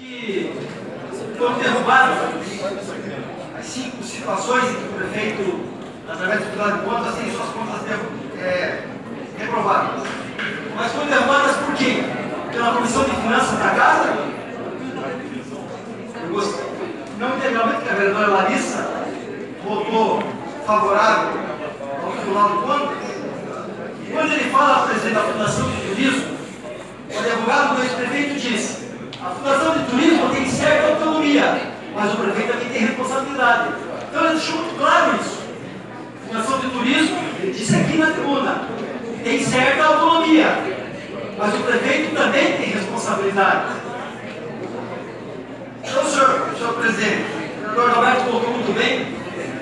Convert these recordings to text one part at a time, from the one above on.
que foram derrubadas as 5 situações em que o prefeito, através do Tribunal de Contas, tem suas contas reprovadas. Mas foram derrubadas por quê? Pela Comissão de Finanças da Casa? Não integralmente, que a vereadora Larissa votou favorável ao Tribunal de Contas. E quando ele fala, presidente da Fundação de Turismo, o advogado do ex-prefeito disse: a Fundação de Turismo tem certa autonomia, mas o prefeito também tem responsabilidade. Então ele deixou muito claro isso. A Fundação de Turismo, ele disse aqui na tribuna, tem certa autonomia, mas o prefeito também tem responsabilidade. Então, senhor presidente, o vereador Roberto colocou muito bem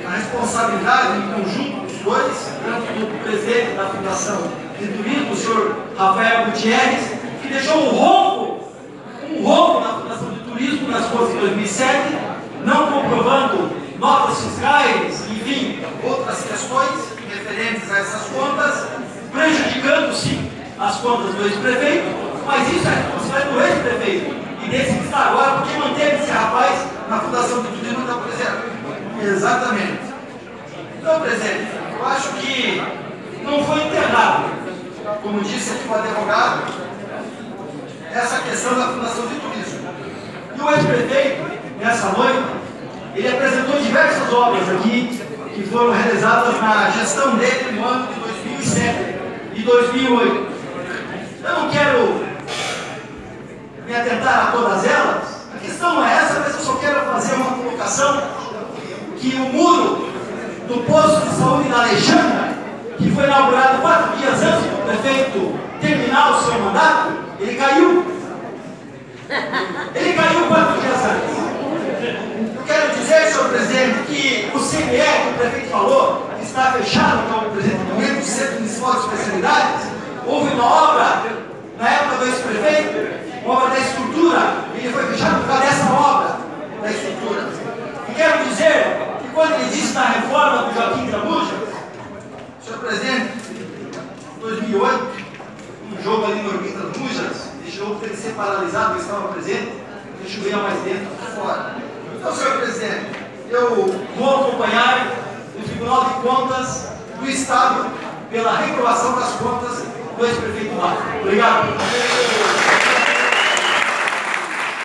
a responsabilidade em conjunto dos dois, tanto do presidente da Fundação de Turismo, o senhor Rafael Gutierrez, que deixou um rombo na Fundação de Turismo nas contas de 2007, não comprovando notas fiscais, enfim, outras questões referentes a essas contas, prejudicando sim as contas do ex-prefeito, mas isso é responsabilidade do ex-prefeito e desse que está agora, porque manteve esse rapaz na Fundação de Turismo da Polícia. Exatamente. Então, presidente, eu acho que não foi enterrado, como disse aqui o advogado, essa questão da Fundação de Turismo. E o ex-prefeito, nessa noite, ele apresentou diversas obras aqui que foram realizadas na gestão dele no ano de 2007 e 2008. Eu não quero me atentar a todas elas, a questão não é essa, mas eu só quero fazer uma colocação que o muro do posto de saúde da Alexandra, que foi inaugurado 4 dias antes do prefeito terminar o seu mandato, ele caiu. Ele caiu 4 dias antes. Eu quero dizer, senhor presidente, que o CME, que o prefeito falou, que está fechado, que é o presidente do momento, o Centro Municipal de Especialidades, houve uma obra, na época do ex-prefeito, uma obra da estrutura, ele foi fechado por causa dessa obra da estrutura. E quero dizer que quando ele disse na reforma do Joaquim Trabuja, senhor presidente, em 2008, um jogo ali no Joaquim Trabujas, deixou ele ser paralisado, eu estava presente, ele chovia mais dentro que fora. Então, senhor presidente, eu vou acompanhar o Tribunal de Contas do Estado pela reprovação das contas do ex-prefeito Marco. Obrigado.